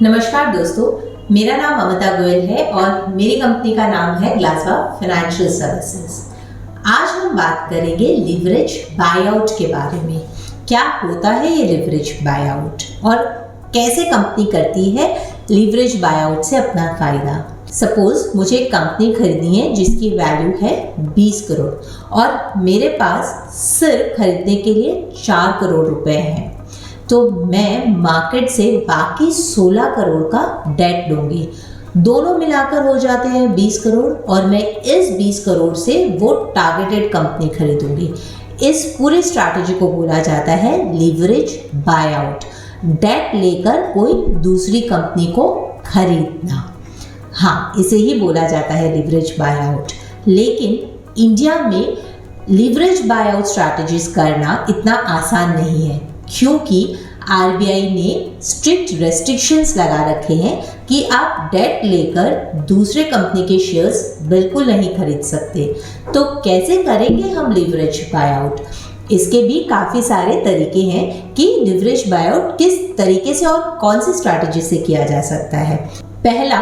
नमस्कार दोस्तों, मेरा नाम अमिता गोयल है और मेरी कंपनी का नाम है ग्लासवा फाइनेंशियल सर्विसेज। आज हम बात करेंगे लिवरेज बायआउट के बारे में। क्या होता है ये लिवरेज बायआउट और कैसे कंपनी करती है लिवरेज बायआउट से अपना फायदा। सपोज मुझे एक कंपनी खरीदनी है जिसकी वैल्यू है 20 करोड़ और मेरे पास सिर्फ खरीदने के लिए 4 करोड़ रुपए हैं, तो मैं मार्केट से बाकी 16 करोड़ का डेट लूंगी। दोनों मिलाकर हो जाते हैं 20 करोड़ और मैं इस 20 करोड़ से वो टारगेटेड कंपनी खरीदूंगी। इस पूरी स्ट्रैटेजी को बोला जाता है लिवरेज बायआउट। डेट लेकर कोई दूसरी कंपनी को खरीदना, हाँ, इसे ही बोला जाता है लिवरेज बायआउट। लेकिन इंडिया में लिवरेज बायआउट स्ट्रैटेजीज करना इतना आसान नहीं है, क्योंकि आरबीआई ने स्ट्रिक्ट रेस्ट्रिक्शंस लगा रखे हैं कि आप डेट लेकर दूसरे कंपनी के शेयर्स बिल्कुल नहीं खरीद सकते। तो कैसे करेंगे हम लिवरेज बायआउट? इसके भी काफ़ी सारे तरीके हैं कि लिवरेज बायआउट किस तरीके से और कौन सी स्ट्रैटेजी से किया जा सकता है। पहला,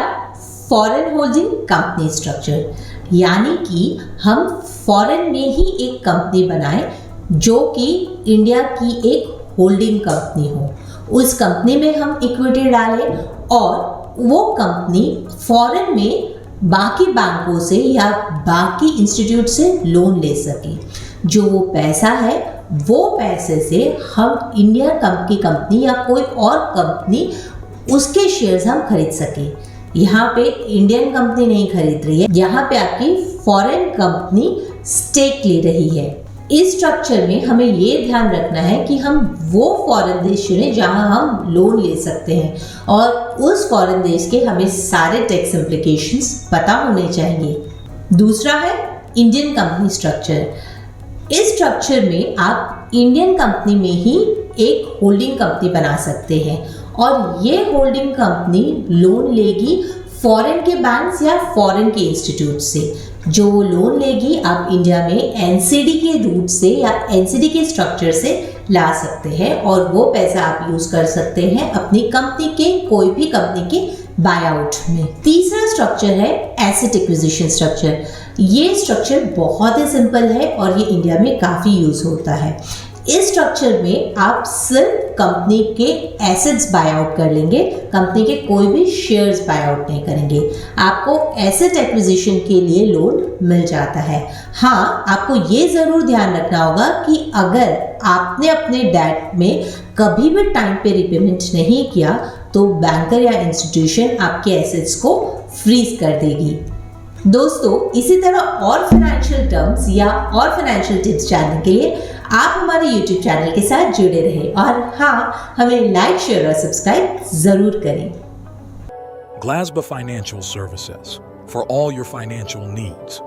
फॉरेन होल्डिंग कंपनी स्ट्रक्चर, यानी कि हम फॉरेन में ही एक कंपनी बनाएं जो कि इंडिया की एक होल्डिंग कंपनी हो। उस कंपनी में हम इक्विटी डालें और वो कंपनी फॉरेन में बाकी बैंकों से या बाकी इंस्टीट्यूट से लोन ले सके। जो वो पैसा है वो पैसे से हम इंडिया की कंपनी या कोई और कंपनी उसके शेयर्स हम खरीद सके। यहाँ पे इंडियन कंपनी नहीं खरीद रही है, यहाँ पे आपकी फॉरेन कंपनी स्टेक ले रही है। इस स्ट्रक्चर में हमें ये ध्यान रखना है कि हम वो फॉरेन देश चुनें जहां हम लोन ले सकते हैं और उस फॉरेन देश के हमें सारे टैक्स इम्प्लीकेशंस पता होने चाहिए। दूसरा है इंडियन कंपनी स्ट्रक्चर। इस स्ट्रक्चर में आप इंडियन कंपनी में ही एक होल्डिंग कंपनी बना सकते हैं और ये होल्डिंग कंपनी लोन लेगी फॉरेन के बैंक्स या फॉरेन के इंस्टीट्यूट से। जो वो लोन लेगी आप इंडिया में एनसीडी के रूट से या एनसीडी के स्ट्रक्चर से ला सकते हैं और वो पैसा आप यूज कर सकते हैं अपनी कंपनी के कोई भी कंपनी के बायआउट में। तीसरा स्ट्रक्चर है एसेट एक्विजिशन स्ट्रक्चर। ये स्ट्रक्चर बहुत ही सिंपल है और ये इंडिया में काफ़ी यूज होता है। इस स्ट्रक्चर में आप सिर्फ कंपनी के एसेट्स बायआउट कर लेंगे, कंपनी के कोई भी शेयर्स बायआउट नहीं करेंगे। आपको एसेट एक्विजिशन के लिए लोन मिल जाता है। हाँ, आपको ये ज़रूर ध्यान रखना होगा कि अगर आपने अपने डेट में कभी भी टाइम पे रिपेमेंट नहीं किया तो बैंकर या इंस्टीट्यूशन आपके एसेट्स को फ्रीज कर देगी। दोस्तों, इसी तरह और फाइनेंशियल टर्म्स या और फाइनेंशियल टिप्स जानने के लिए आप हमारे YouTube चैनल के साथ जुड़े रहें और हाँ, हमें लाइक, शेयर और सब्सक्राइब जरूर करें। Glasba Financial Services, for all your financial needs.